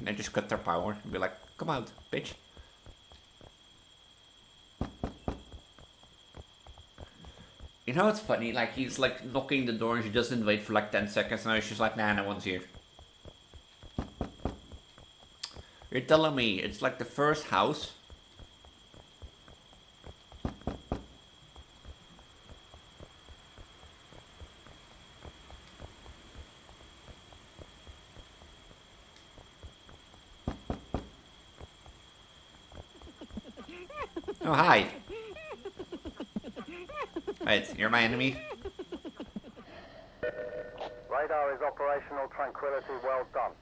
And then just cut their power and be like, come out, bitch. You know what's funny? Like, he's like knocking the door and she doesn't wait for like 10 seconds. Now she's like, nah, no one's here. You're telling me it's like the first house? Oh, hi. Wait, you're my enemy? Radar is operational. Tranquility, well done.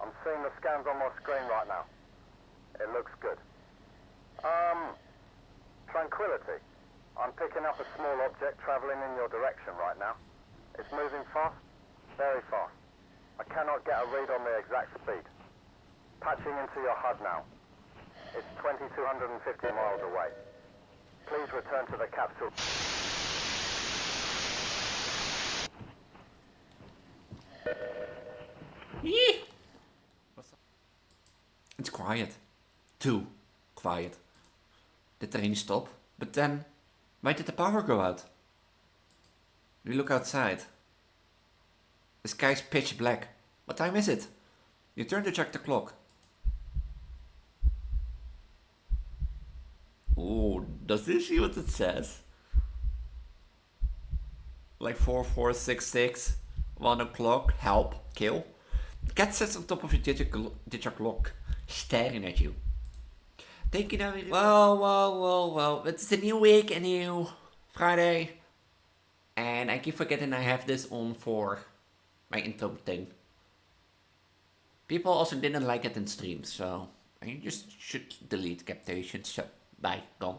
I'm seeing the scans on my screen right now. It looks good. Tranquility. I'm picking up a small object traveling in your direction right now. It's moving fast, very fast. I cannot get a read on the exact speed. Patching into your HUD now. It's 2,250 miles away. Please return to the capsule. It's quiet. Too quiet. The train stop, but then, why did the power go out? We look outside. The sky's pitch black. What time is it? You turn to check the clock. Oh, does this see what it says? Like 4466, 1 o'clock, help, kill. The cat sits on top of your digital clock, staring at you. Thank you, now. Well. It's a new week, a new Friday. And I keep forgetting I have this on for my intro thing. People also didn't like it in streams, so I just should delete captations. So, bye, gone.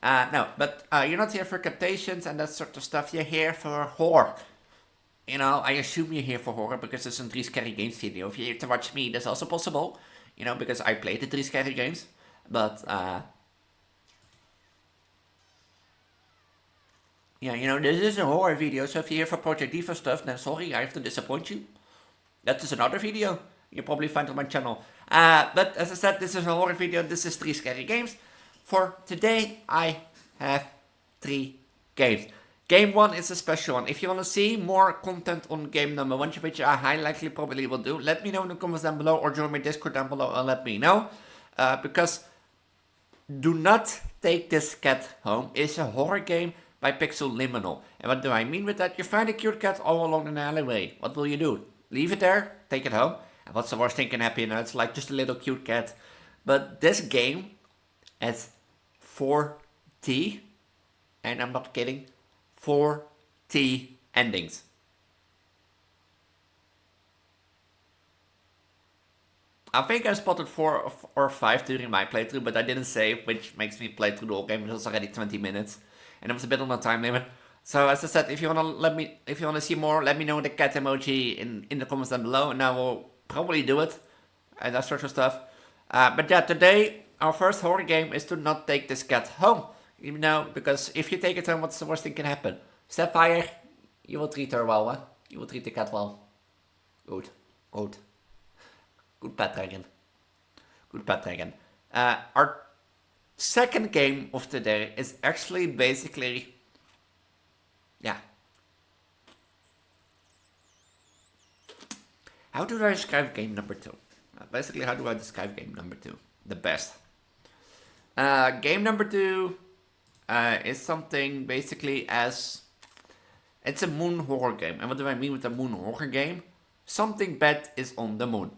No, but you're not here for captations and that sort of stuff. You're here for horror. You know, I assume you're here for horror because it's a 3 Scary Games video. If you're here to watch me, that's also possible. You know, because I played the 3 Scary Games. But, yeah, you know, this is a horror video. So if you're here for Project Diva stuff, then sorry, I have to disappoint you. That is another video you'll probably find on my channel. But as I said, this is a horror video. This is 3 Scary Games. For today, I have 3 games. Game 1 is a special one. If you want to see more content on game number 1, which I highly likely probably will do, let me know in the comments down below or join my Discord down below and let me know. Because do not take this cat home. It's a horror game by Pixel Liminal. And what do I mean with that? You find a cute cat all along an alleyway. What will you do? Leave it there? Take it home? And what's the worst thing can happen? You know, it's like just a little cute cat. But this game has 4T, and I'm not kidding, 4T endings. I think I spotted 4 or 5 during my playthrough, but I didn't save, which makes me play through the whole game. It was already 20 minutes, and it was a bit on the time limit. So as I said, if you wanna see more, let me know the cat emoji in the comments down below, and I will probably do it, and that sort of stuff. But yeah, today our first horror game is to not take this cat home. You know, because if you take it home, what's the worst thing can happen? Sapphire, you will treat her well, huh? You will treat the cat well. Good. Good pet dragon. Good pet dragon. Our second game of today is actually basically, yeah. How do I describe game number 2? Basically, how do I describe game number 2? The best. Game number 2 is something basically as... It's a moon horror game. And what do I mean with a moon horror game? Something bad is on the moon.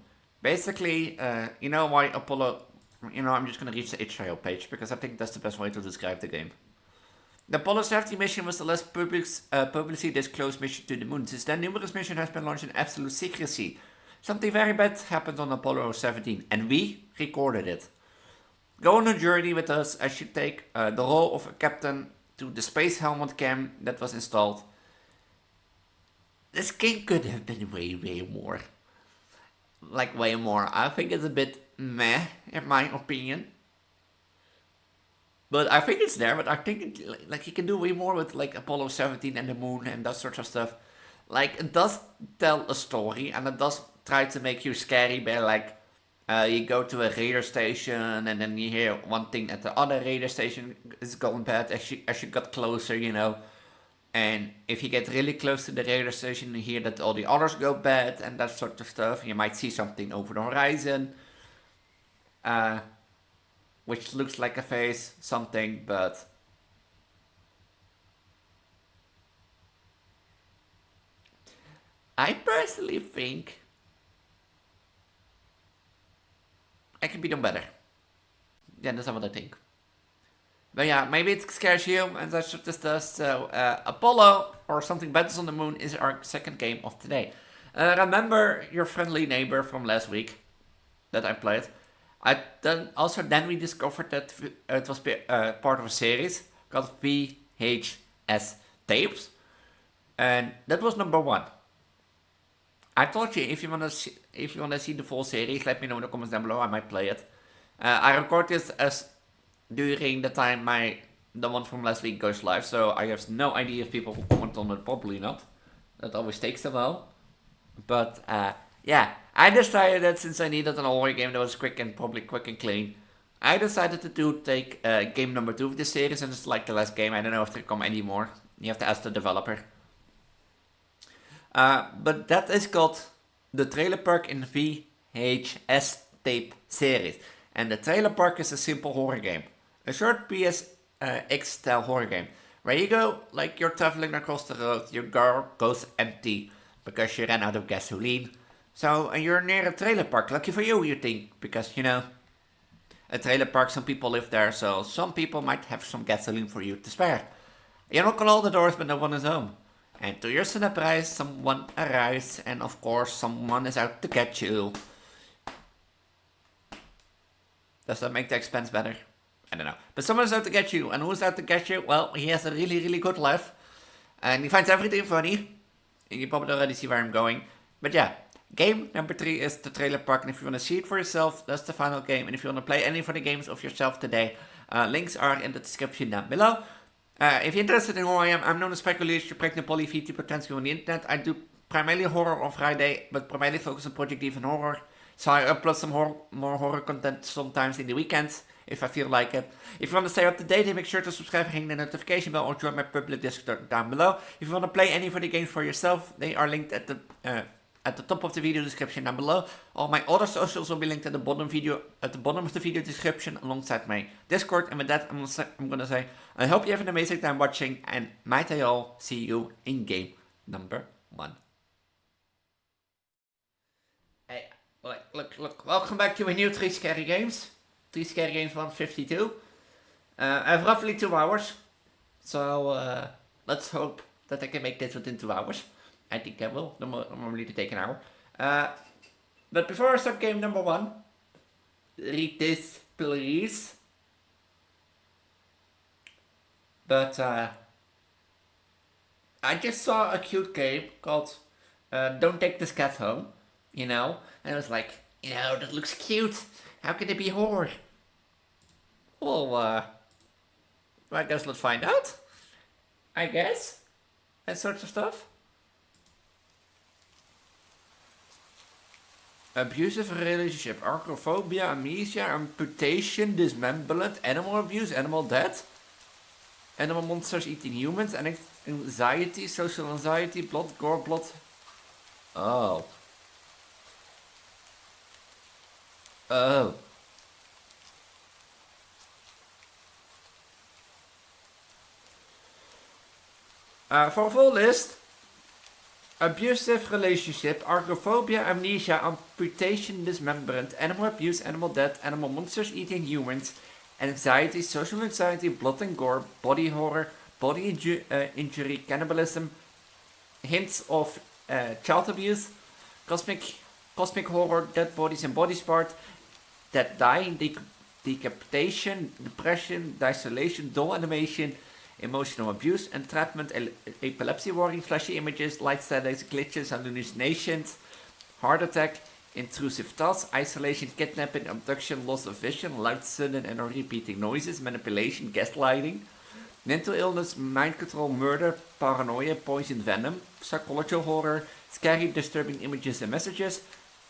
Basically, you know why Apollo... You know, I'm just gonna reach the itch.io page because I think that's the best way to describe the game. The Apollo 17 mission was the last publicly disclosed mission to the moon. Since then, numerous missions have been launched in absolute secrecy. Something very bad happened on Apollo 17, and we recorded it. Go on a journey with us as you take the role of a captain to the space helmet cam that was installed. This game could have been way more. Like way more. I think it's a bit meh, in my opinion. But I think it's there, but I think like you can do way more with like Apollo 17 and the moon and that sort of stuff. Like it does tell a story and it does try to make you scary by like you go to a radar station and then you hear one thing at the other radar station is going bad as you got closer, you know. And if you get really close to the radar station, you hear that all the others go bad and that sort of stuff. You might see something over the horizon, which looks like a face, something, but I personally think I can be done better. Yeah, that's what I think. But yeah, maybe it scares you and that sort of stuff. So Apollo or Something Battles on the Moon is our second game of today. Remember your friendly neighbor from last week that I played? Then we discovered that it was part of a series called VHS tapes, and that was number 1. I told you if you wanna see the full series, let me know in the comments down below. I might play it. I record this as during the time the one from last week goes live, so I have no idea if people will comment on it. Probably not. That always takes a while. But yeah, I decided that since I needed an horror game that was quick and clean, I decided to take game number 2 of this series, and it's like the last game. I don't know if there come any more. You have to ask the developer. But that is called the Trailerpark in VHS tape series. And the Trailerpark is a simple horror game. A short PSX style horror game. Where you go, like you're traveling across the road, your car goes empty because you ran out of gasoline. So you're near a trailer park. Lucky for you, you think, because you know, a trailer park, some people live there, so some people might have some gasoline for you to spare. You knock on all the doors, but no one is home. And to your surprise, someone arrives, and of course, someone is out to get you. Does that make the expense better? I don't know. But someone's out to get you. And who's out to get you? Well, he has a really good laugh. And he finds everything funny. And you probably already see where I'm going. But yeah, game number 3 is the Trailer Park. And if you want to see it for yourself, that's the final game. And if you want to play any of the games of yourself today, links are in the description down below. If you're interested in who I am, I'm known as Elise, your pregnant poly Vtuber transgender on the internet. I do primarily horror on Friday, but primarily focus on Project Div and horror. So I upload some more horror content sometimes in the weekends, if I feel like it. If you want to stay up to date, then make sure to subscribe and ring the notification bell or join my public Discord down below. If you want to play any of the games for yourself, they are linked at the top of the video description down below. All my other socials will be linked at the bottom of the video description alongside my Discord. And with that, I'm gonna say, I hope you have an amazing time watching, and might I all see you in game number 1. Hey, look, welcome back to a new 3 Scary Games. 3 Scary Games 152. I have roughly 2 hours, so let's hope that I can make this within 2 hours. I think I will. Normally to take an hour. But before I start game number 1, read this, please. But I just saw a cute game called Don't Take This Cat Home, you know, and I was like, you know, that looks cute. How can it be horror? Well, I guess let's find out. I guess. That sort of stuff. Abusive relationship, arachnophobia, amnesia, amputation, dismemberment, animal abuse, animal death, animal monsters eating humans, and anxiety, social anxiety, blood, gore, blood. Oh. Oh. For a full list, abusive relationship, arachnophobia, amnesia, amputation, dismemberment, animal abuse, animal death, animal monsters eating humans, anxiety, social anxiety, blood and gore, body horror, body injury, cannibalism, hints of child abuse, cosmic horror, dead bodies and body parts, that dying, decapitation, depression, isolation, doll animation, emotional abuse, entrapment, epilepsy, warring, flashy images, light static, glitches, hallucinations, heart attack, intrusive thoughts, isolation, kidnapping, abduction, loss of vision, loud, sudden and or repeating noises, manipulation, gaslighting, mental illness, mind control, murder, paranoia, poison, venom, psychological horror, scary, disturbing images and messages,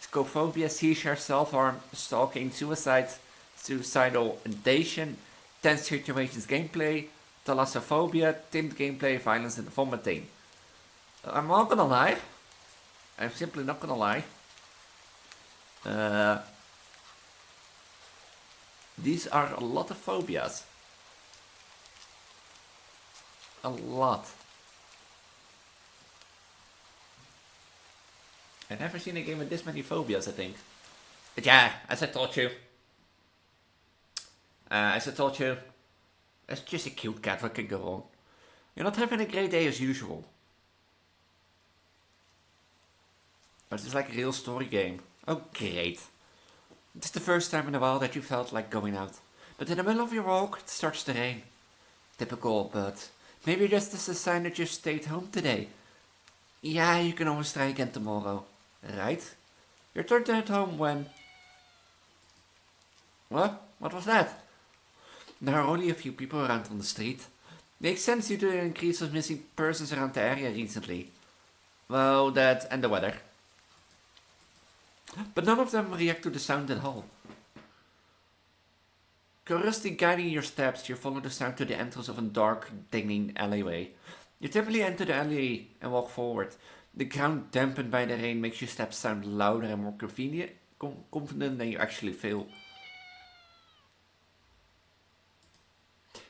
scopophobia, seizure, self-harm, stalking, suicide, suicidal ideation, tense situations gameplay, thalassophobia, tint gameplay, violence and vomiting. I'm not gonna lie. I'm simply not gonna lie. These are a lot of phobias. A lot. I've never seen a game with this many phobias, I think. But yeah, as I told you. It's just a cute cat, what can go wrong? You're not having a great day as usual. But it's like a real story game. Oh, great. It's the first time in a while that you felt like going out. But in the middle of your walk, it starts to rain. Typical, but maybe just as a sign that you stayed home today. Yeah, you can always try again tomorrow. Right? Your turn to head home when... What? What was that? There are only a few people around on the street. Makes sense due to the increase of missing persons around the area recently. Well, that and the weather. But none of them react to the sound at all. Curiously guiding your steps, you follow the sound to the entrance of a dark, dinging alleyway. You typically enter the alley and walk forward. The ground dampened by the rain makes your steps sound louder and more confident than you actually feel.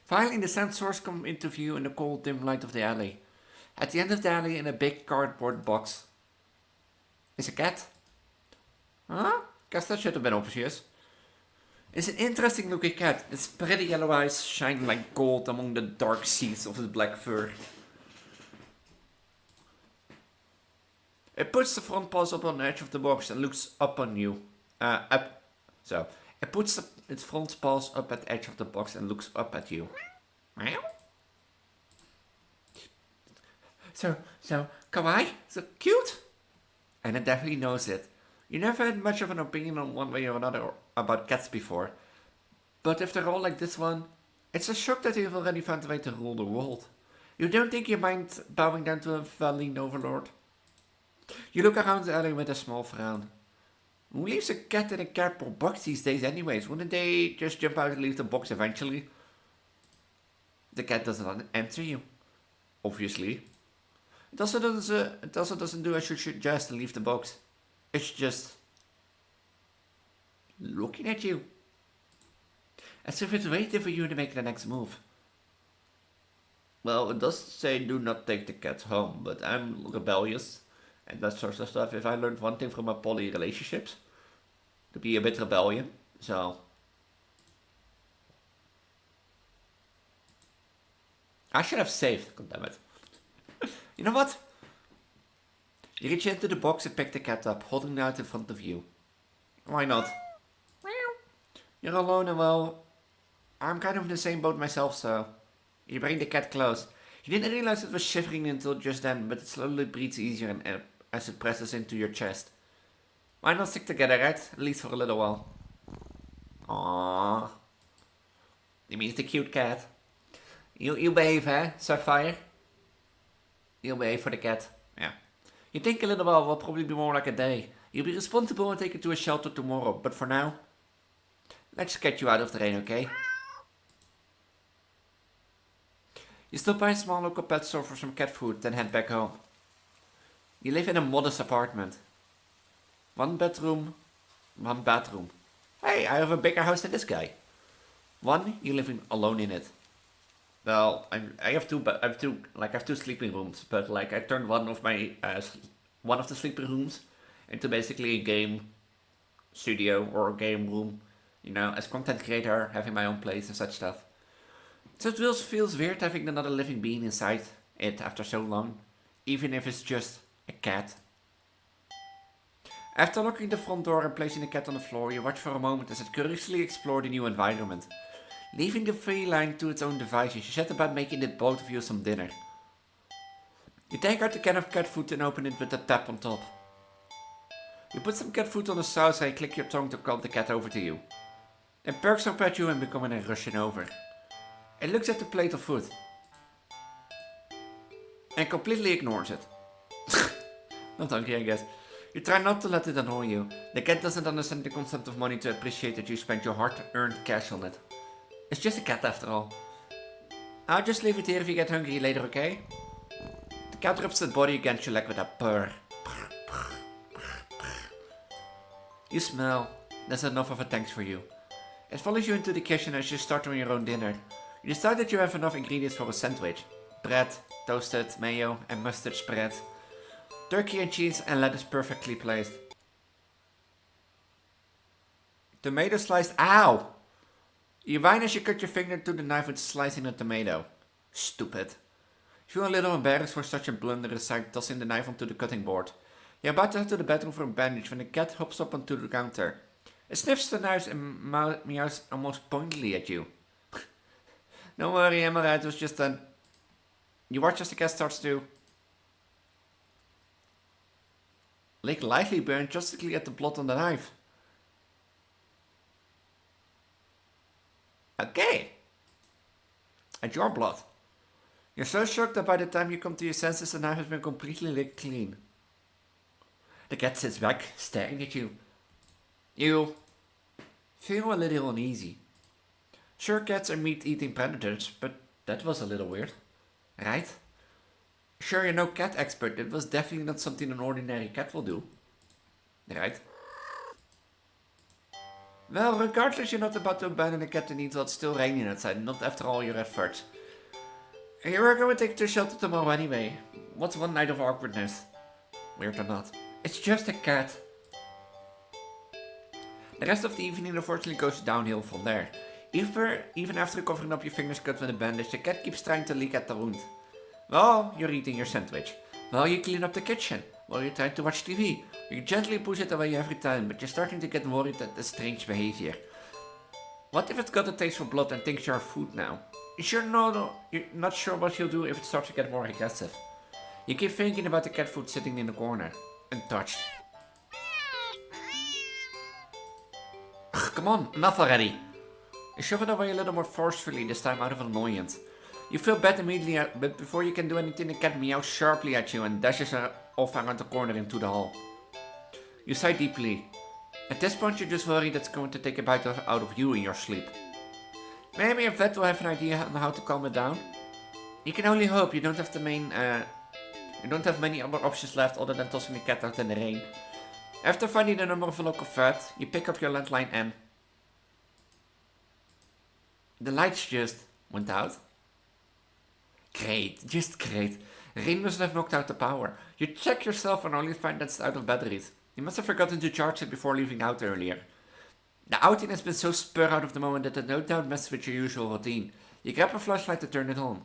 Finally, the sound source comes into view in the cold, dim light of the alley. At the end of the alley, in a big cardboard box, is a cat. Huh? Guess that should have been obvious. It's an interesting looking cat. Its pretty yellow eyes shine like gold among the dark seeds of its black fur. It puts the front paws up on the edge of the box and looks up on you. It puts its front paws up at the edge of the box and looks up at you. Meow? So kawaii? So cute? And it definitely knows it. You never had much of an opinion on one way or another about cats before. But if they're all like this one, it's a shock that you've already found a way to rule the world. You don't think you mind bowing down to a feline overlord? You look around the alley with a small frown. Who leaves a cat in a cardboard box these days anyways? Wouldn't they just jump out and leave the box eventually? The cat doesn't answer you. Obviously. It also doesn't do as you suggest and leave the box. It's just looking at you. As if it's waiting for you to make the next move. Well, it does say do not take the cat home, but I'm rebellious and that sort of stuff. If I learned one thing from my poly relationships, to be a bit rebellion, so... I should have saved, goddammit. You know what? You reach into the box and pick the cat up, holding it out in front of you. Why not? You're alone and well, I'm kind of in the same boat myself, so... You bring the cat close. You didn't realize it was shivering until just then, but it slowly breathes easier and as it presses into your chest. Why not stick together, right? At least for a little while. Aww. You mean the cute cat? You behave, eh, Sapphire? You'll behave for the cat. Yeah. You think a little while will probably be more like a day. You'll be responsible and take it to a shelter tomorrow, but for now, let's get you out of the rain, okay? You stop by a small local pet store for some cat food, then head back home. You live in a modest apartment. 1 bedroom, 1 bathroom. Hey, I have a bigger house than this guy. 1, you live alone in it. Well, I have two sleeping rooms, but like I turned one of the sleeping rooms into basically a game studio or a game room. You know, as content creator, having my own place and such stuff. So it feels weird having another living being inside it after so long, even if it's just a cat. After locking the front door and placing the cat on the floor, you watch for a moment as it curiously explored the new environment. Leaving the feline to its own devices, you set about making the both of you some dinner. You take out the can of cat food and open it with a tap on top. You put some cat food on the sauce and click your tongue to call the cat over to you. It perks up at you and becomes a rushing over. It looks at the plate of food and completely ignores it. Not hungry, I guess. You try not to let it annoy you. The cat doesn't understand the concept of money to appreciate that you spent your hard-earned cash on it. It's just a cat after all. I'll just leave it here if you get hungry later, okay? The cat rubs its body against your leg with a purr. You smell. That's enough of a thanks for you. It follows you into the kitchen as you start on your own dinner. You decide that you have enough ingredients for a sandwich. Bread, toasted, mayo and mustard spread. Turkey and cheese and lettuce perfectly placed. Tomato sliced. Ow! You whine as you cut your finger to the knife with slicing a tomato. Stupid. You feel a little embarrassed for such a blunder and decide tossing the knife onto the cutting board. You're about to head to the bedroom for a bandage when the cat hops up onto the counter. It sniffs the knives and meows almost pointedly at you. Don't worry, Emma, it was just done. You watch as the cat starts to lick lightly burn drastically at the blood on the knife. Okay. At your blood. You're so shocked that by the time you come to your senses, the knife has been completely licked clean. The cat sits back, staring at you. You feel a little uneasy. Sure, cats are meat-eating predators, but that was a little weird. Right? Sure, you're no cat expert, it was definitely not something an ordinary cat will do. Right? Well, regardless, you're not about to abandon a cat in need while it's still raining outside, not after all your efforts. You were going to take it to shelter tomorrow anyway. What's one night of awkwardness? Weird or not. It's just a cat. The rest of the evening unfortunately goes downhill from there. Even after covering up your fingers cut with a bandage, the cat keeps trying to lick at the wound. Well, you're eating your sandwich. Well, you clean up the kitchen. Well, you're trying to watch TV. You gently push it away every time, but you're starting to get worried at the strange behavior. What if it's got a taste for blood and thinks you're food now? You're not sure what you'll do if it starts to get more aggressive. You keep thinking about the cat food sitting in the corner, untouched. Ugh, come on, enough already. You shove it away a little more forcefully, this time out of annoyance. You feel bad immediately, but before you can do anything, the cat meows sharply at you and dashes off around the corner into the hall. You sigh deeply. At this point, you're just worried that's going to take a bite out of you in your sleep. Maybe a vet will have an idea on how to calm it down. You can only hope you don't have many other options left other than tossing the cat out in the rain. After finding the number of a local vet, you pick up your landline and the lights just went out. Great, just great. Rain must have knocked out the power. You check yourself and only find that it's out of batteries. You must have forgotten to charge it before leaving out earlier. The outing has been so spur out of the moment that it no doubt messes with your usual routine. You grab a flashlight to turn it on.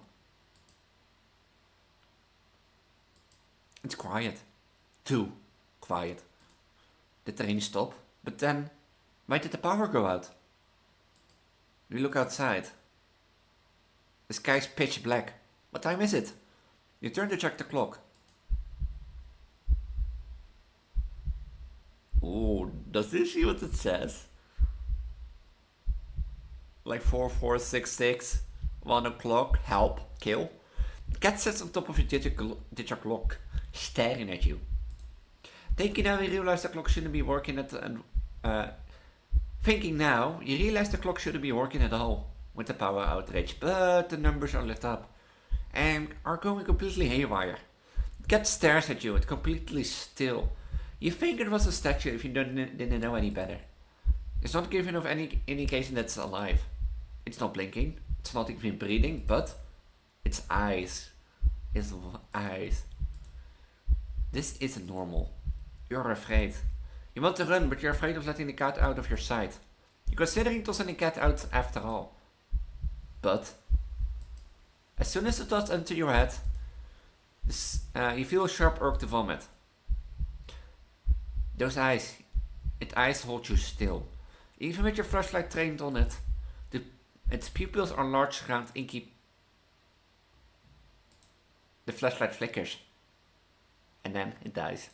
It's quiet. Too quiet. Did the rain stop? But then, why did the power go out? You look outside. The sky's pitch black. What time is it? You turn to check the clock. Oh, does this see what it says? Like 4466, 1 o'clock, help, kill. The cat sits on top of your digital clock, staring at you. Thinking now, you realize the clock shouldn't be working at thinking now, you realize the clock shouldn't be working at all with the power outage, but the numbers are lit up and are going completely haywire. The cat stares at you, it's completely still. You think it was a statue if you didn't know any better. It's not giving off any indication that it's alive. It's not blinking, it's not even breathing, but its eyes. Its eyes. This isn't normal. You're afraid. You want to run, but you're afraid of letting the cat out of your sight. You're considering tossing the cat out after all. But as soon as the thoughts enter your head, you feel a sharp urge to vomit. Those eyes, its eyes hold you still. Even with your flashlight trained on it, its pupils are large, round, inky. The flashlight flickers, and then it dies.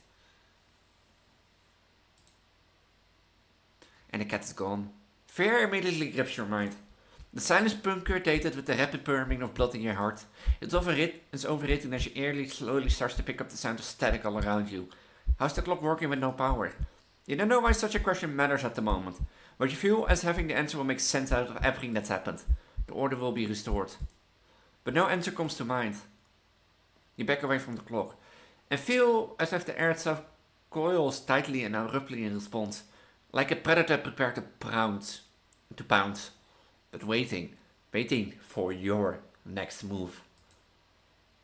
And the cat is gone. Fear immediately grips your mind. The silence punctuated with the rapid purring of blood in your heart. It's overwritten as your ear slowly starts to pick up the sound of static all around you. How's the clock working with no power? You don't know why such a question matters at the moment, but you feel as having the answer will make sense out of everything that's happened. The order will be restored. But no answer comes to mind. You back away from the clock, and feel as if the air itself coils tightly and abruptly in response, like a predator prepared to pounce. But waiting for your next move.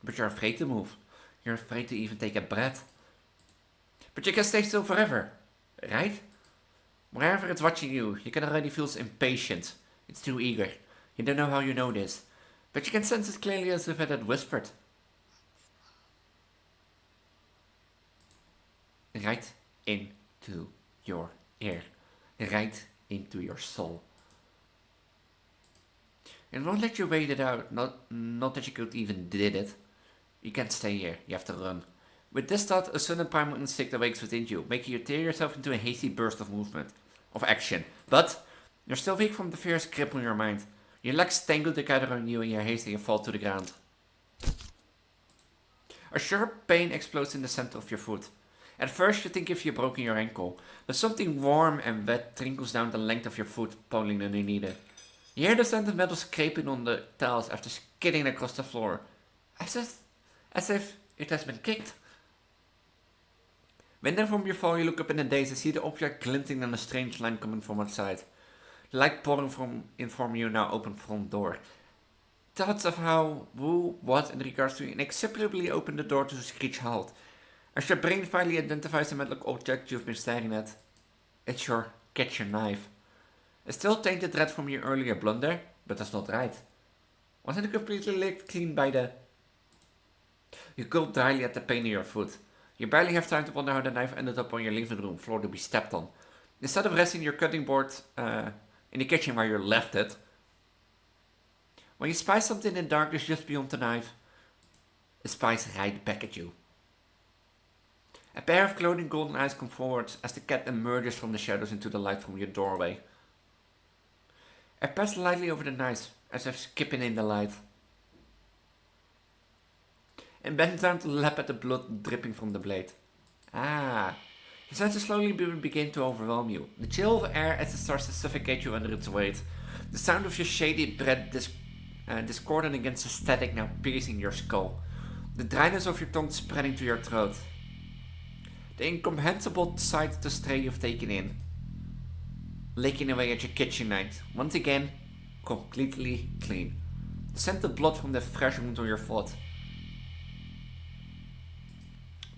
But you're afraid to move. You're afraid to even take a breath. But you can stay still forever, right? Wherever it's watching you, you can already feel impatient. It's too eager. You don't know how you know this, but you can sense it clearly as if it had whispered. Right into your ear. Right into your soul. It won't let you wait it out, not that you could even did it. You can't stay here, you have to run. With this thought, a sudden primal instinct awakes within you, making you tear yourself into a hasty burst of movement, of action. But you're still weak from the fierce grip on your mind. Your legs tangle together on you and you hastily fall to the ground. A sharp pain explodes in the center of your foot. At first you think if you've broken your ankle, but something warm and wet trickles down the length of your foot, pulling underneath it. You hear the sound of metal scraping on the tiles after skidding across the floor, as if it has been kicked. When then from your fall you look up in a daze and see the object glinting on a strange line coming from outside. The light pouring from your now open front door. Thoughts of how, who, what in regards to inexplicably open the door to a screech halt. As your brain finally identifies the metal object you've been staring at. It's your kitchen knife. A still tainted red from your earlier blunder, but that's not right. Wasn't it completely licked clean by the... You gulp dryly at the pain in your foot. You barely have time to wonder how the knife ended up on your living room floor to be stepped on. Instead of resting your cutting board in the kitchen where you left it, when you spy something in darkness just beyond the knife, it spies right back at you. A pair of glowing golden eyes come forward as the cat emerges from the shadows into the light from your doorway. It passes lightly over the knife as if skipping in the light. And bends down to lap at the blood dripping from the blade. Ah, your senses slowly begin to overwhelm you. The chill of air as it starts to suffocate you under its weight. The sound of your shady breath discordant against the static now piercing your skull. The dryness of your tongue spreading to your throat. The incomprehensible sight of the stray you've taken in. Licking away at your kitchen knife. Once again, completely clean. The scent of blood from the fresh wound on your foot.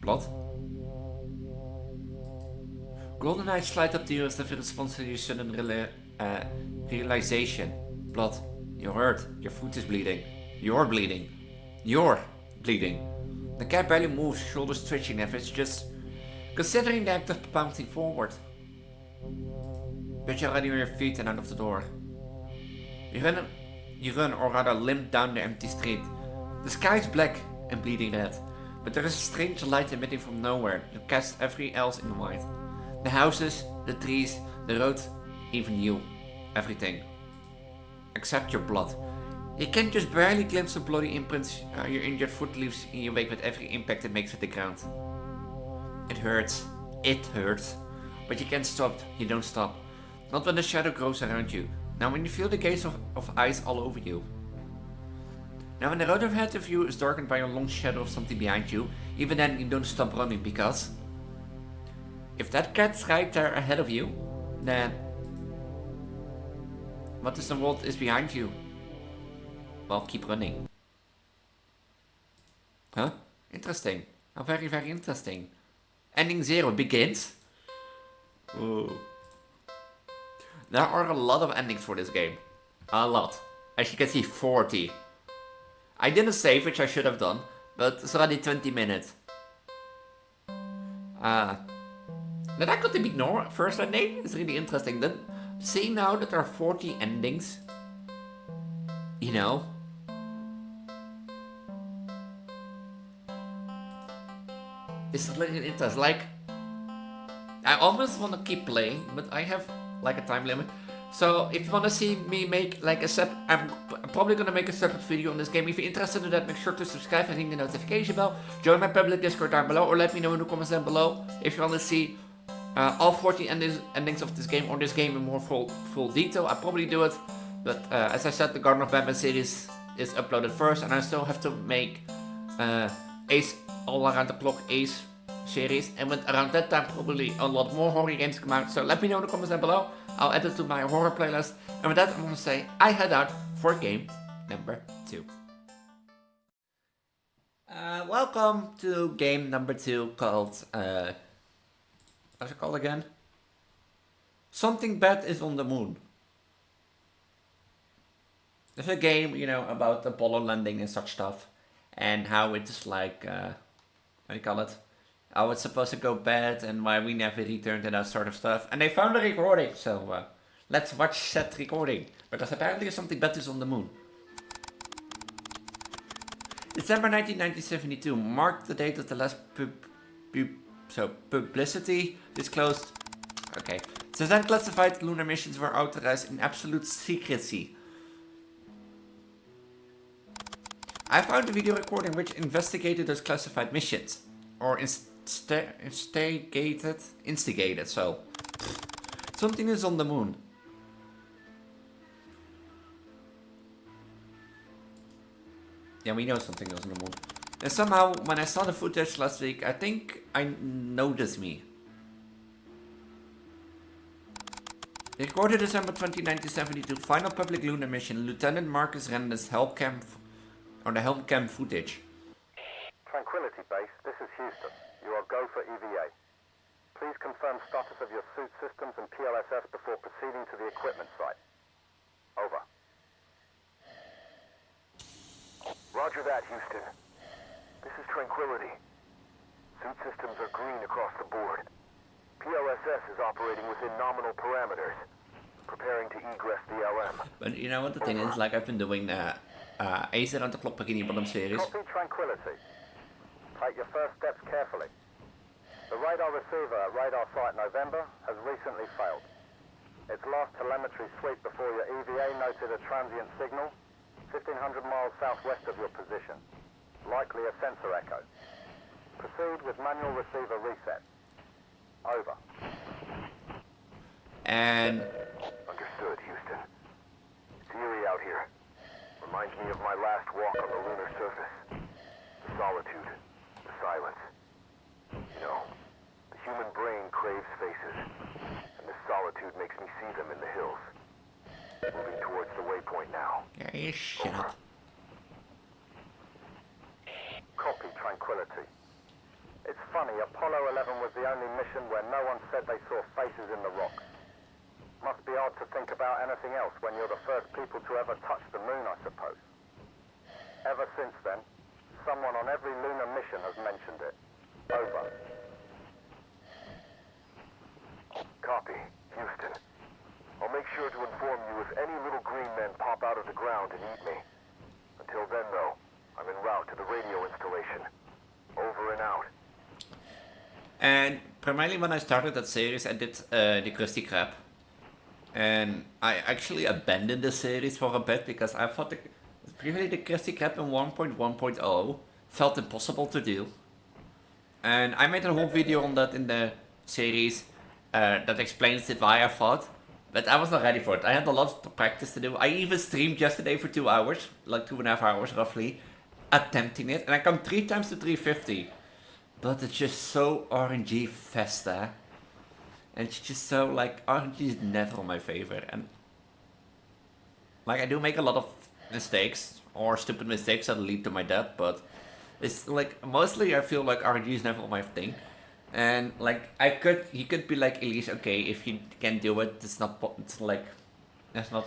Blood? Golden eyes slide up to you as if in response to your sudden realization. Blood. You're hurt. Your foot is bleeding. You're bleeding. You're bleeding. The cat barely moves, shoulders twitching if it's just considering the act of bouncing forward. But you're already on your feet and out of the door. You run or rather limp down the empty street. The sky is black and bleeding red, but there is a strange light emitting from nowhere that casts everything else in white. The houses, the trees, the road, even you. Everything. Except your blood. You can just barely glimpse the bloody imprints your injured foot leaves in your wake with every impact it makes with the ground. It hurts. It hurts. But you can't stop. You don't stop. Not when the shadow grows around you. Now when you feel the gaze of eyes all over you. Now when the road ahead of you is darkened by a long shadow of something behind you, even then you don't stop running because... if that cat's right there ahead of you, then... what is the world is behind you? Well, keep running. Huh? Interesting. How very, very interesting. Ending 0 begins. Ooh. There are a lot of endings for this game. A lot. As you can see, 40. I didn't save, which I should have done, but it's already 20 minutes. Did I got the ignore first ending? It's really interesting. Then, seeing now that there are 40 endings, you know, it's really interesting. Like, I almost want to keep playing, but I have like a time limit. So if you want to see me make like a I'm I'm probably gonna make a separate video on this game. If you're interested in that, make sure to subscribe and ring the notification bell. Join my public Discord down below, or let me know in the comments down below if you want to see all 14 endings of this game, or this game in more full detail. I'll probably do it, but as I said, the Garden of Batman series is uploaded first, and I still have to make Ace All Around the Clock Ace series, and with around that time probably a lot more horror games come out. So let me know in the comments down below. I'll add it to my horror playlist. And with that, I'm gonna say I head out for game number 2. Welcome to game number 2 called what's it called again? Something Bad is on the Moon. It's a game, you know, about Apollo landing and such stuff, and how it's like, what do you call it? How it's supposed to go bad, and why we never returned and that sort of stuff. And they found the recording, so let's watch that recording, because apparently Something Bad is on the Moon. December 1972 marked the date of the last publicity disclosed. Okay. Since then, classified lunar missions were authorized in absolute secrecy. I found a video recording which investigated those classified missions. Or instigated, so. Something is on the moon. Yeah, we know something is on the moon. And somehow, when I saw the footage last week, I think I noticed me. Recorded December 20, 1972, final public lunar mission, Lieutenant Marcus Render's Helmcam footage. Tranquility Base, this is Houston. You are go for EVA. Please confirm status of your suit systems and PLSS before proceeding to the equipment site. Over. Roger that, Houston. This is Tranquility. Suit systems are green across the board. PLSS is operating within nominal parameters, preparing to egress the LM. But you know what the thing is, like I've been doing Ace Around the Clock Bikini Bottom series. Copy Tranquility. Take your first steps carefully. The radar receiver at radar site November has recently failed. Its last telemetry sweep before your EVA noted a transient signal 1,500 miles southwest of your position. Likely a sensor echo. Proceed with manual receiver reset. Over. And Understood, Houston. It's eerie out here. Reminds me of my last walk on the lunar surface. The solitude, the silence. You know, the human brain craves faces, and this solitude makes me see them in the hills. Moving towards the waypoint now. yeah, you shut up. Copy Tranquility. It's funny, Apollo 11 was the only mission where no one said they saw faces in the rocks. Must be hard to think about anything else when you're the first people to ever touch the moon, I suppose. Ever since then, someone on every lunar mission has mentioned it. Over. Copy, Houston. I'll make sure to inform you if any little green men pop out of the ground and eat me. Until then, though, I'm en route to the radio installation. Over and out. And primarily when I started that series, I did the Krusty Krab. And I actually abandoned the series for a bit because I thought really the Krusty Krab in 1.1.0 felt impossible to do. And I made a whole video on that in the series that explains it why I thought. But I was not ready for it. I had a lot of practice to do. I even streamed yesterday for 2 hours, like 2.5 hours roughly, attempting it. And I come 3 times to 350. But it's just so RNG festa. And it's just so like, RNG is never my favorite. And like I do make a lot of mistakes, or stupid mistakes that lead to my death, but it's like, mostly I feel like RNG is never my thing. And like, he could be like, Elise, okay, if you can do it, it's not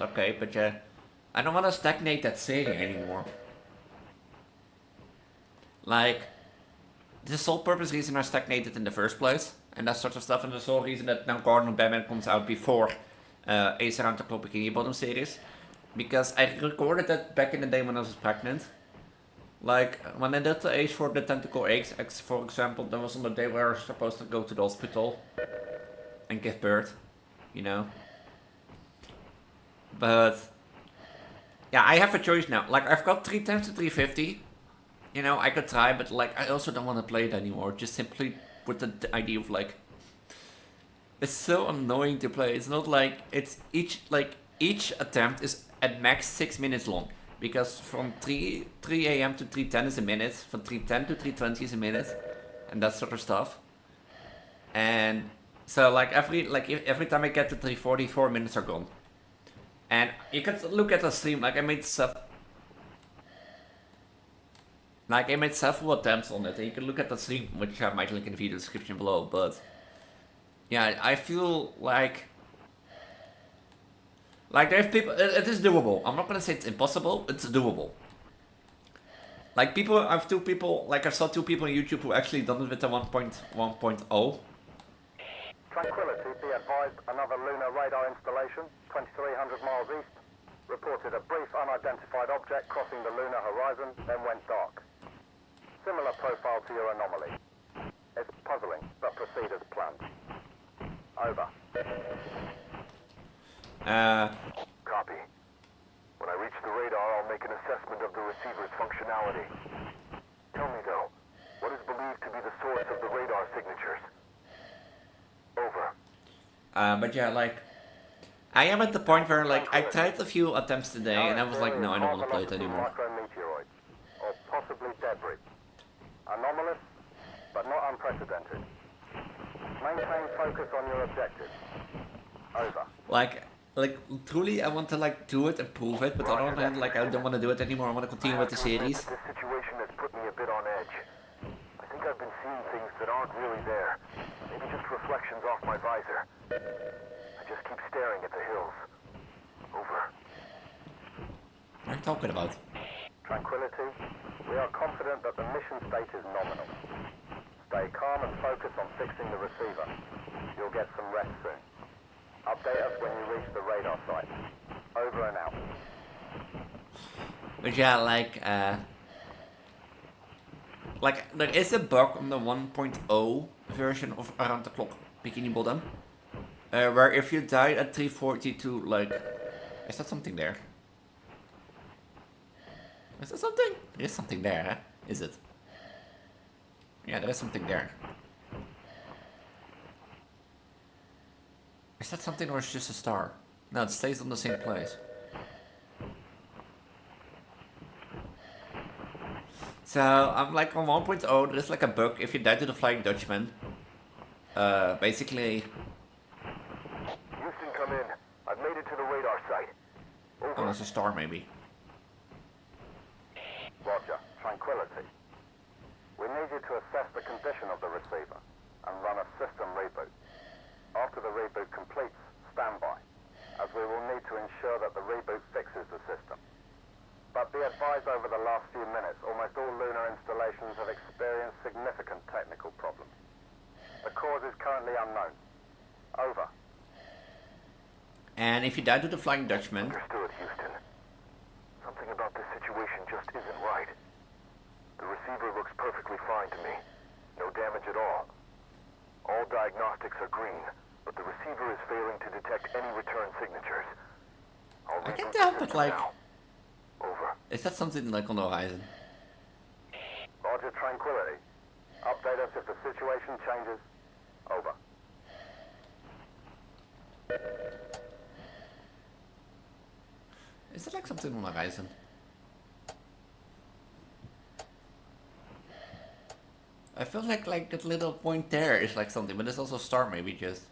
okay, but yeah, I don't want to stagnate that series anymore. Like, the sole purpose reason I stagnated in the first place, and that sort of stuff, and the sole reason that now Garden of Batman comes out before Ace Around the Clock Bikini Bottom series, because I recorded that back in the day when I was pregnant. Like, when I did the Ace for the Tentacle Eggs, for example, that was on the day where I was supposed to go to the hospital and give birth, you know. But Yeah, I have a choice now. Like, I've got 310 to 350. You know, I could try, but like, I also don't want to play it anymore. Just simply with the idea of like, it's so annoying to play. It's not like it's each attempt is at max 6 minutes long, because from 3 a.m. to 3:10 is a minute, from 3:10 to 3:20 is a minute, and that sort of stuff. And so like every time I get to 3:40, 4 minutes are gone. And you can look at the stream. Like I made several attempts on it, and you can look at the stream, which I might link in the video description below. But yeah, I feel like there's people. It is doable. I'm not gonna say it's impossible. It's doable. Like I saw 2 people on YouTube who actually done it with the 1.1.0. Tranquility, be advised, another lunar radar installation, 2,300 miles east, reported a brief unidentified object crossing the lunar horizon, then went dark. Similar profile to your anomaly. It's puzzling, but proceed as planned. Over. Copy. When I reach the radar, I'll make an assessment of the receiver's functionality. Tell me though, what is believed to be the source of the radar signatures? Over. But yeah, like, I am at the point where like I tried a few attempts today, and I was like, no, I don't want to play it anymore. Micrometeoroids, or possibly debris. Anomalous, but not unprecedented. Maintain focus on your objective. Over. Like truly, I want to like do it and prove it, but on the other hand, like I don't want to do it anymore. I want to continue with the series. This situation has put me a bit on edge. I think I've been seeing things that aren't really there. Maybe just reflections off my visor. I just keep staring at the hills. Over. What are you talking about? Tranquility, we are confident that the mission state is nominal. Stay calm and focus on fixing the receiver. You'll get some rest soon. Update us when you reach the radar site. Over and out. But yeah, there is a bug on the 1.0 version of Around the Clock Bikini Bottom, where if you die at 3:42, like, is that something there? Is there something? There is something there, huh? Is it? Yeah, there is something there. Is that something or is it just a star? No, it stays on the same place. So, I'm like on 1.0, there's like a bug if you die to the Flying Dutchman. Basically... Houston, come in. I've made it to the radar site. Over. Oh, there's a star maybe. Roger. Tranquility. We need you to assess the condition of the receiver and run a system reboot. After the reboot completes, stand by, as we will need to ensure that the reboot fixes the system. But be advised, over the last few minutes, almost all lunar installations have experienced significant technical problems. The cause is currently unknown. Over. And if you die to the Flying Dutchman... Understood, Houston. Something about this situation just isn't right. The receiver looks perfectly fine to me. No damage at all. All diagnostics are green, but the receiver is failing to detect any return signatures. I can't tell, but like... Now. Over. Is that something like on the horizon? Roger. Tranquility. Update us if the situation changes. Over. Is it like something on the horizon? I feel like that little point there is like something, but there's also a star maybe just.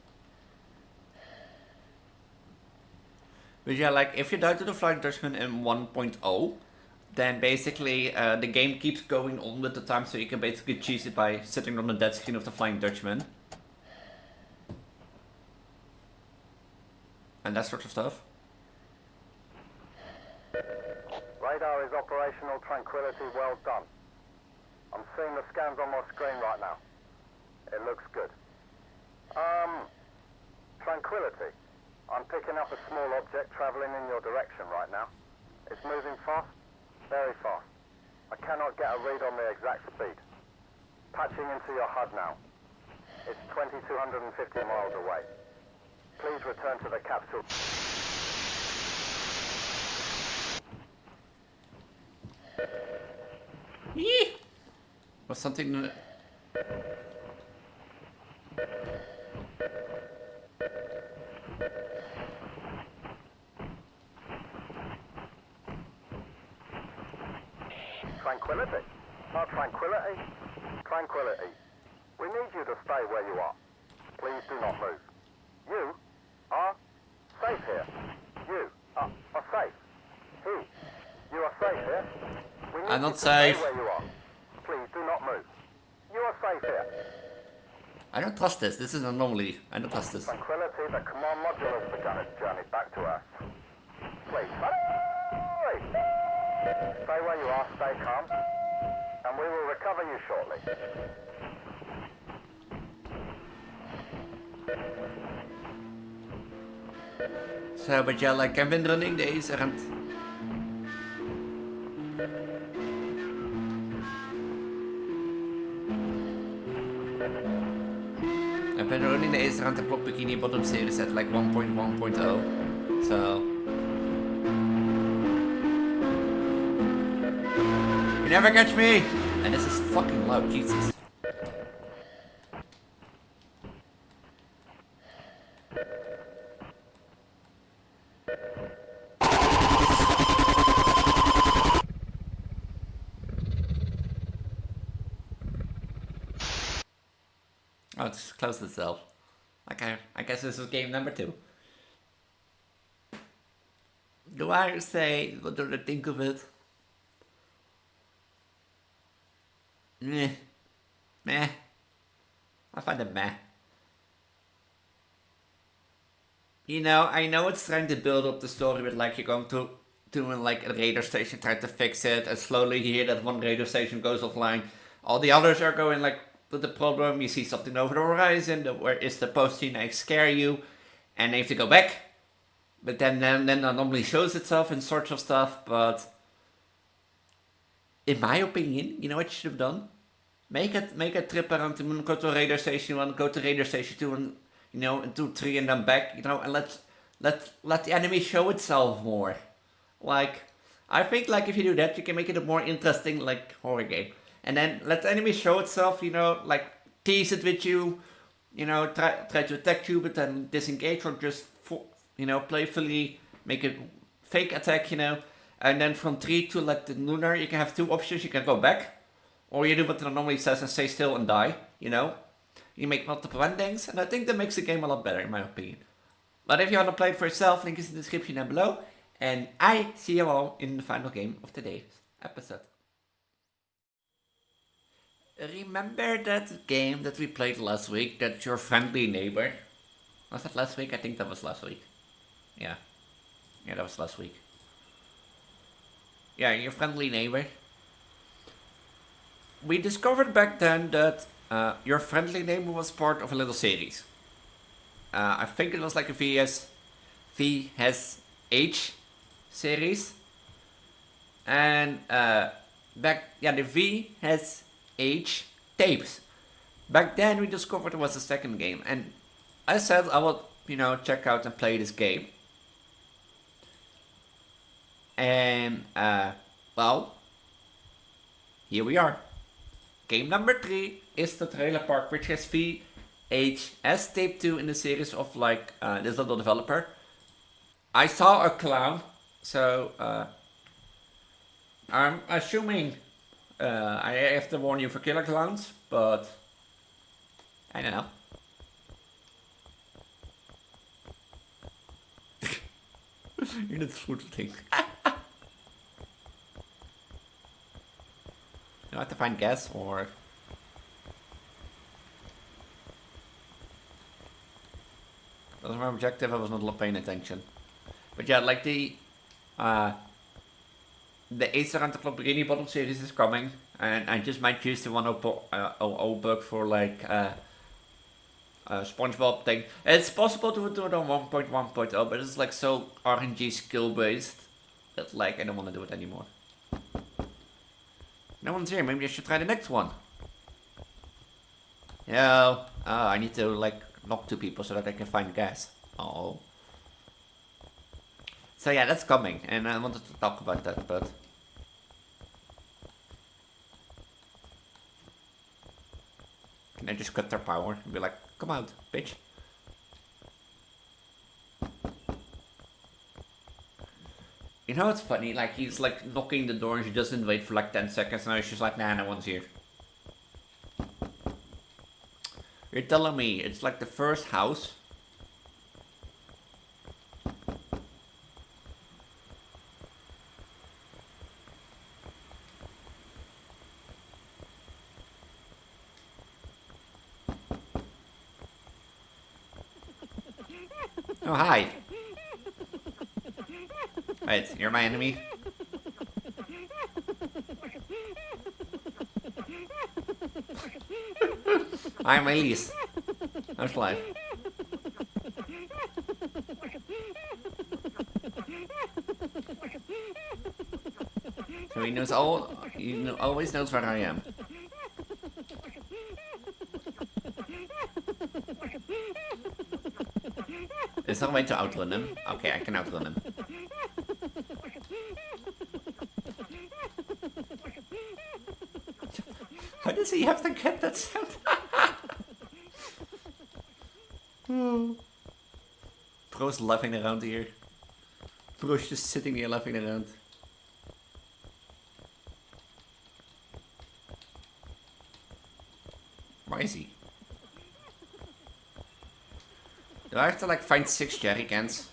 But yeah, like if you die to the Flying Dutchman in 1.0, then basically the game keeps going on with the time, so you can basically cheese it by sitting on the dead screen of the Flying Dutchman. And that sort of stuff. Radar is operational. Tranquility, well done. I'm seeing the scans on my screen right now. It looks good. Tranquility. I'm picking up a small object traveling in your direction right now. It's moving fast, very fast. I cannot get a read on the exact speed. Patching into your HUD now. It's 2,250 miles away. Please return to the capsule. Yee! Was something... Tranquility. Not tranquility. Tranquility. We need you to stay where you are. Please do not move. You are safe here. You are safe. You are safe here. We need I'm you not to safe. stay where you are. Please do not move. You are safe here. I don't trust this. This is an anomaly. I don't trust this. Tranquility, the command module has begun its journey back to Earth. Please, hurry! Stay where you are, stay calm, and we will recover you shortly. So, but yeah, like I've been running days around. I've been running the Ace around the clock bikini bottom series at like 1.1.0. So you never catch me! And this is fucking loud, Jesus. Oh, it's closed itself. Okay, I guess this is game number 2. Do I say, what do I think of it? Meh. Meh. I find it meh. You know, I know it's trying to build up the story with like you're going to like a radar station, trying to fix it, and slowly you hear that one radar station goes offline. All the others are going like, with the problem, you see something over the horizon where it's supposed to like scare you, and they have to go back. But then it normally shows itself in sorts of stuff. But in my opinion, you know what you should have done? Make a trip around the moon, go to radar station 1, go to radar station 2, and you know, and 2, 3, and then back. You know, and let the enemy show itself more. Like, I think like if you do that, you can make it a more interesting like horror game. And then let the enemy show itself, you know, like tease it with you, you know, try to attack you, but then disengage, or just, you know, playfully make a fake attack, you know. And then from 3 to like the lunar, you can have 2 options. You can go back, or you do what it normally says and stay still and die, you know. You make multiple endings, and I think that makes the game a lot better, in my opinion. But if you want to play it for yourself, link is in the description down below. And I see you all in the final game of today's episode. Remember that game that we played last week, that Your Friendly Neighbor? Was that last week? I think that was last week. Yeah. Yeah, that was last week. Yeah, Your Friendly Neighbor. We discovered back then that Your Friendly Neighbor was part of a little series. I think it was like a VSH series. And the VSH tapes. Back then we discovered it was a second game, and I said I would, you know, check out and play this game. And well, here we are. Game number 3 is the Trailer Park, which has VHS tape 2 in the series of like this little developer. I saw a clown, so I'm assuming I have to warn you for killer clowns, but I don't know. You know, this food thing. I have to find gas, or that was my objective. I was not paying attention. But yeah, like the Ace Around the Clock Bikini Bottom series is coming, and I just might use the 1.0 bug for like SpongeBob thing. It's possible to do it on 1.1.0, but it's like so RNG skill based that like I don't want to do it anymore. No one's here. Maybe I should try the next one. Yo, I need to like knock 2 people so that I can find gas. Oh. So yeah, that's coming, and I wanted to talk about that, but Can I just cut their power and be like, come out, bitch? You know what's funny? Like, he's like knocking the door and she doesn't wait for like 10 seconds. Now she's like, nah, no one's here. You're telling me it's like the first house? Oh, hi. Wait, you're my enemy? I'm Elise. How's life? So he knows always knows where I am. Is there a way to outrun him? Okay, I can outrun him. Why does he have to get that sound? Bro's laughing around here. Bro's just sitting here laughing around. Where is he? Do I have to like find 6 jerry cans?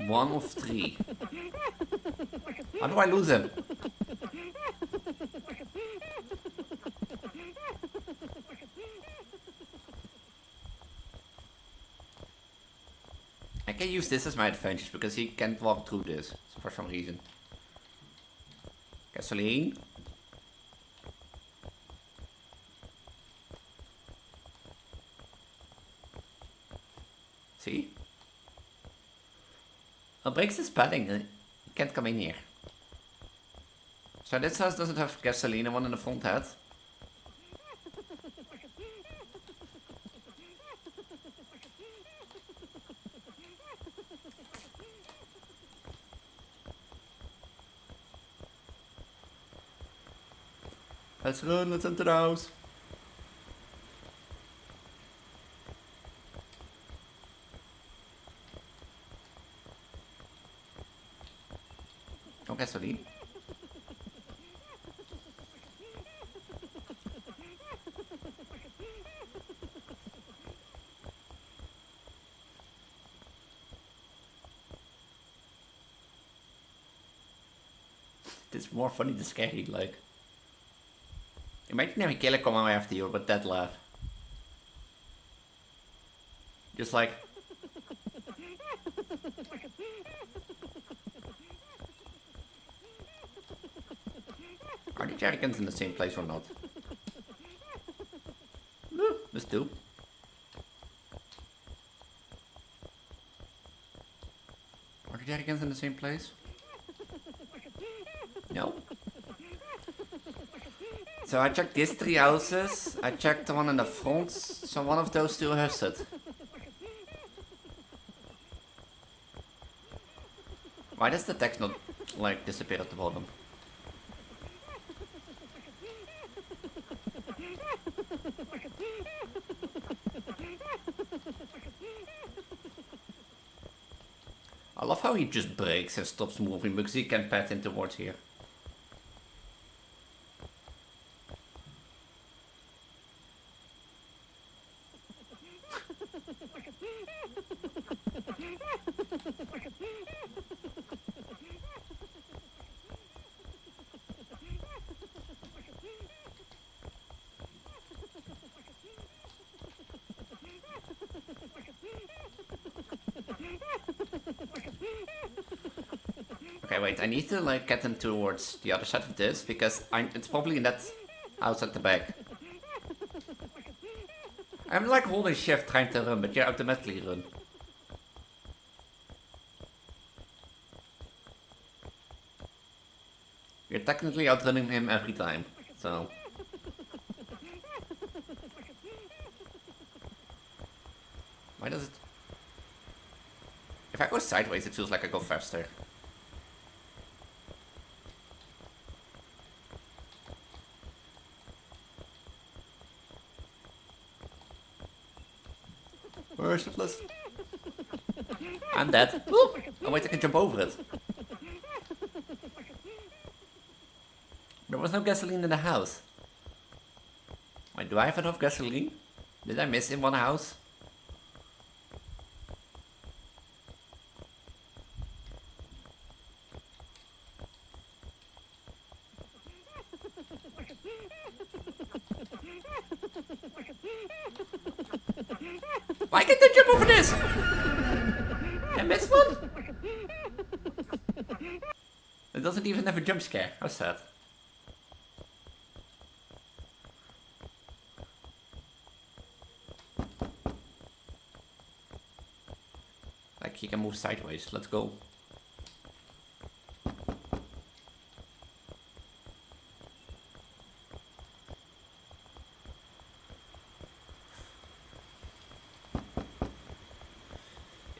One of 3. How do I lose him? I can use this as my advantage because he can't walk through this for some reason. Gasoline. See? It breaks the spelling. It can't come in here. So this house doesn't have gasoline and one in the front has. Let's run, let's enter the house. No gasoline. It's more funny than scary, like. Imagine if a killer come out after you with that laugh. Just like... Are the jerrycans in the same place or not? There's 2. Are the jerrycans in the same place? No. So I checked these 3 houses, I checked the one in the front, so one of those 2 has it. Why does the text not, like, disappear at the bottom? I love how he just breaks and stops moving because he can pat in towards here. Okay, wait, I need to like get them towards the other side of this because it's probably in that house at the back. I'm like holding shift trying to run, but you automatically run. You're technically outrunning him every time, so... Why does it... If I go sideways, it feels like I go faster. Merciless. I'm dead. Ooh. Oh wait, I can jump over it. There was no gasoline in the house. Wait, do I have enough gasoline? Did I miss in one house? Why can't I jump over this? I missed one? It doesn't even have a jump scare. How sad. Like he can move sideways. Let's go.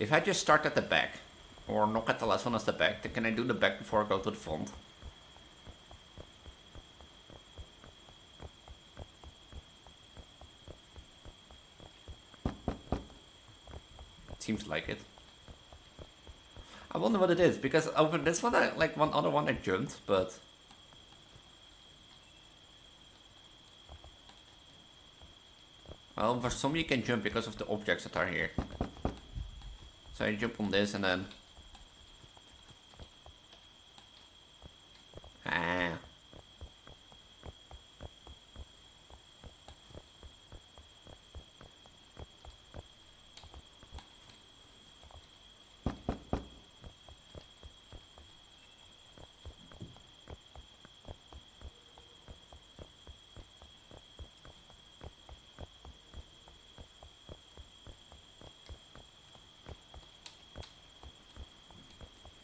If I just start at the back, or knock at the last one as the back, then can I do the back before I go to the front? Seems like it. I wonder what it is, because over this one, like one other one I jumped, but... Well, for some you can jump because of the objects that are here. So I jump on this and then... Ah.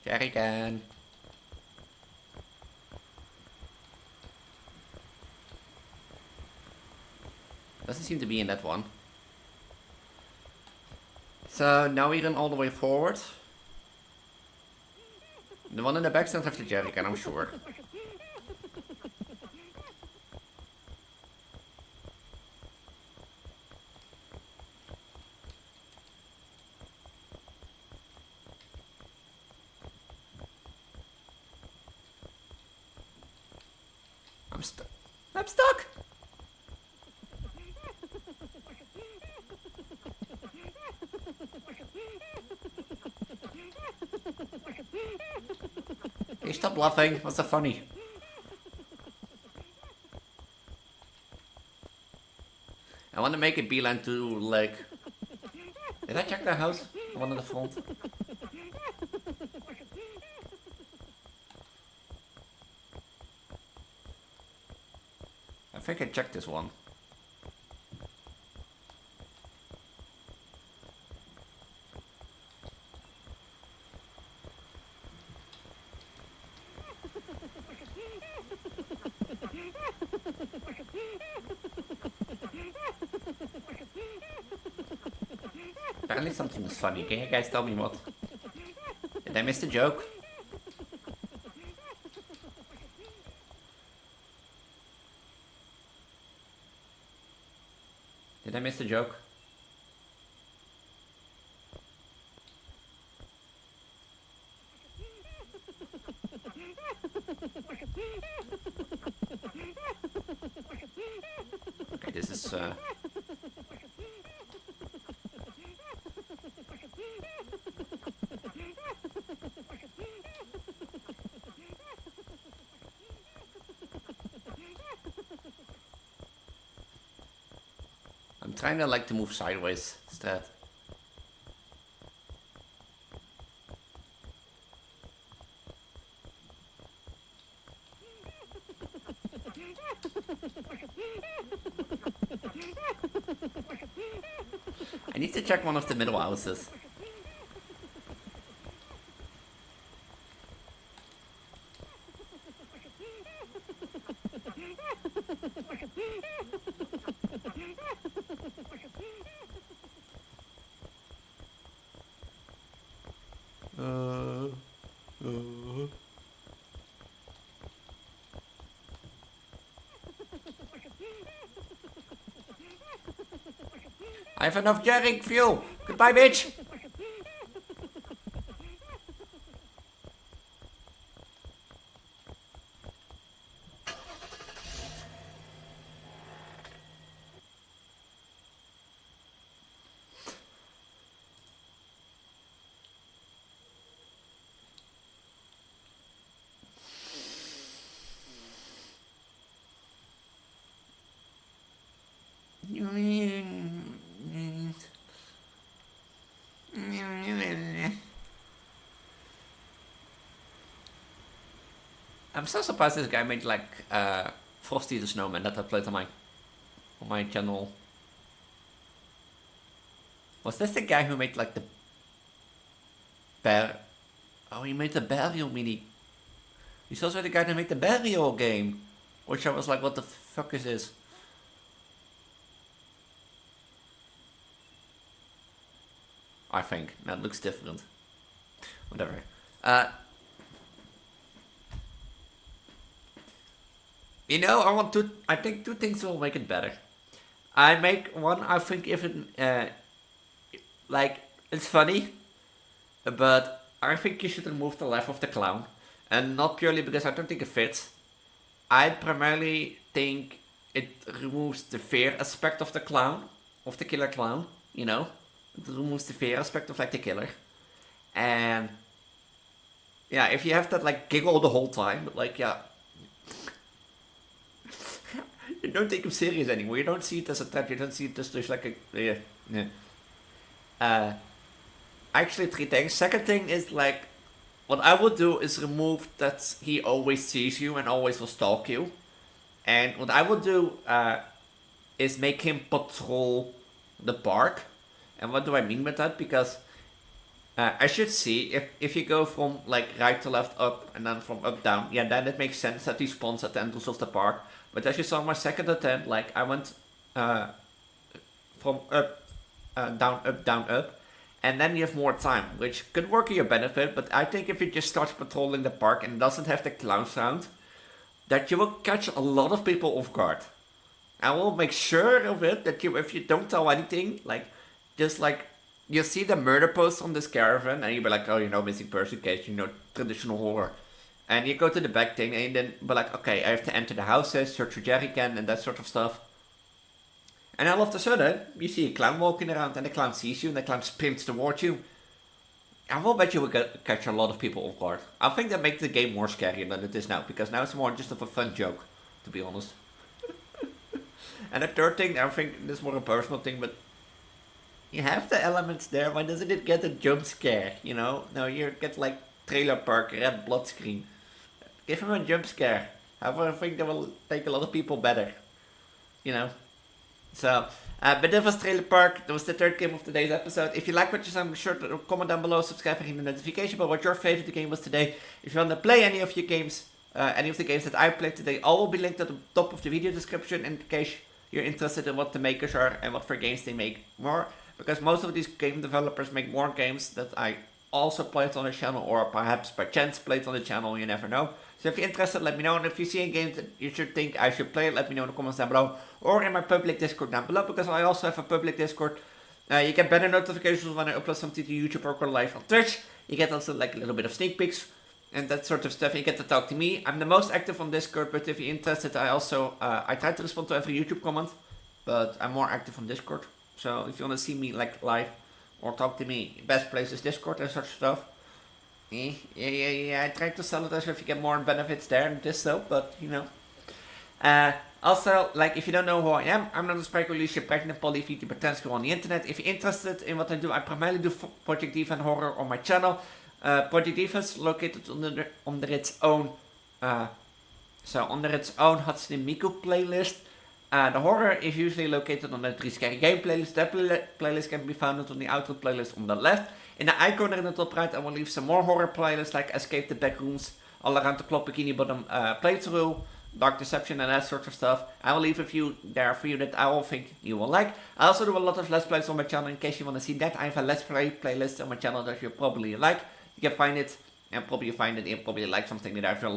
Jerry can. Doesn't seem to be in that one. So now we run all the way forward. The one in the back doesn't have the jerry can, I'm sure. I'm stuck. I'm stuck! Hey, stop laughing. What's so funny? I want to make it beeline to, like... Did I check the house? The one in the front? I think I checked this one. Apparently something is funny. Can you guys tell me what? Did I miss the joke? Did I miss the joke? Okay, this is I'm trying to like to move sideways instead. I need to check one of the middle houses. I have enough jarring fuel. Goodbye, bitch. I'm so surprised this guy made like Frosty the Snowman that I played on my channel. Was this the guy who made like the bear? Oh, he made the burial mini. He's also the guy that made the burial game, which I was like, what the fuck is this? I think that looks different. Whatever. You know, I think two things will make it better. I think if it, like, it's funny, but I think you should remove the laugh of the clown. And not purely because I don't think it fits. I primarily think it removes the fear aspect of the clown, of the killer clown, you know? It removes the fear aspect of, like, the killer. And, yeah, if you have that, like, giggle the whole time, but, like, yeah. You don't take him serious anymore. You don't see it as a threat. You don't see it as just like a... Yeah. Actually, three things. Second thing is, like, what I would do is remove that he always sees you and always will stalk you. And what I would do is make him patrol the park. And what do I mean with that? Because I should see, if you go from like right to left up and then from up down, yeah, then it makes sense that he spawns at the entrance of the park. But as you saw in my second attempt, like I went from up, down, up. And then you have more time, which could work in your benefit, but I think if you just start patrolling the park and doesn't have the clown sound, that you will catch a lot of people off guard. I will make sure of it, that if you don't tell anything, like, just like, you see the murder post on this caravan, and you'll be like, oh, missing person case, traditional horror. And you go to the back thing, and then be like, okay, I have to enter the houses, search for jerrycan, and that sort of stuff. And all of a sudden, you see a clown walking around, and the clown sees you, and the clown sprints towards you. I will bet you will catch a lot of people off guard. I think that makes the game more scary than it is now, because now it's more just of a fun joke, to be honest. And the third thing, I think this is more a personal thing, but you have the elements there, why doesn't it get a jump scare, No, you get like Trailer Park, red blood screen. Give him a jump scare. However, I think that will make a lot of people better, So, but that was Trailer Park. That was the third game of today's episode. If you like what you saw, be sure to comment down below, subscribe and hit the notification bell what your favorite game was today. If you want to play any of your games, any of the games that I played today, all will be linked at the top of the video description in case you're interested in what the makers are and what for games they make more. Because most of these game developers make more games that I also played on the channel, or perhaps by chance played on the channel, you never know. So if you're interested, let me know, and if you see a game that you should think I should play, let me know in the comments down below, or in my public Discord down below, because I also have a public Discord. You get better notifications when I upload something to YouTube or go live on Twitch. You get also like a little bit of sneak peeks and that sort of stuff. You get to talk to me. I'm the most active on Discord, but if you're interested, I also I try to respond to every YouTube comment, but I'm more active on Discord. So if you want to see me like live or talk to me, best place is Discord and such stuff. Yeah, I try to sell it as if you get more benefits there than this though, but also, like, if you don't know who I am, I'm not a Sprite Elise, pregnant poly Vtuber trans girl on the internet. If you're interested in what I do, I primarily do Project Diva and horror on my channel. Project Diva is located under its own Hatsune Miku playlist. The horror is usually located on the 3 Scary Game playlist. That playlist can be found on the outro playlist on the left. In the icon in the top right, I will leave some more horror playlists like Escape the Backrooms, All Around the Clock, Bikini Bottom Playthrough, Dark Deception and that sort of stuff. I will leave a few there for you that I will think you will like. I also do a lot of Let's Plays on my channel. In case you want to see that, I have a Let's Play playlist on my channel that you'll probably like. You can find it, and probably find it, and probably like something that I feel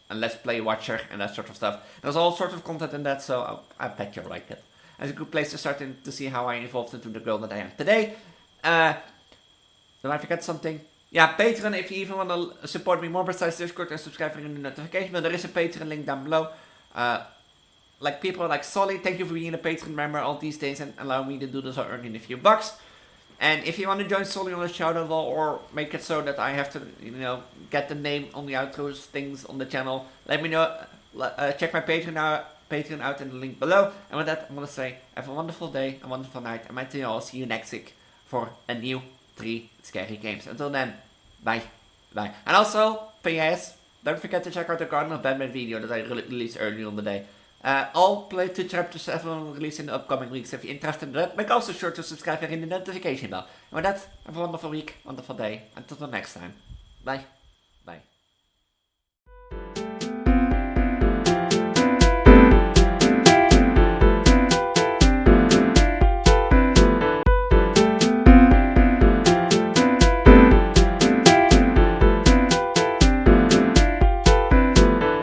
a Let's Play watcher and that sort of stuff. There's all sorts of content in that, so I bet you'll like it. as a good place to start and to see how I evolved into the girl that I am today. Did I forget something? Yeah, Patreon, if you even want to support me more besides Discord and subscribing in the notification bell, there is a Patreon link down below. Like people like Solly, thank you for being a Patreon member all these days and allowing me to do this or earning a few bucks. And if you want to join Solly on the shout-out wall or make it so that I have to, get the name on the outros things on the channel, let me know. Check my Patreon out in the link below. And with that, I want to say, have a wonderful day, a wonderful night, and I'll see you next week for a new 3 scary games. Until then, bye. Bye. And also, PS, don't forget to check out the Garden of Batman video that I released earlier on the day. I'll play 2 chapters 7 release in the upcoming weeks if you're interested in that. Make also sure to subscribe and ring the notification bell. And with that, have a wonderful week, wonderful day. Until the next time. Bye. Bye.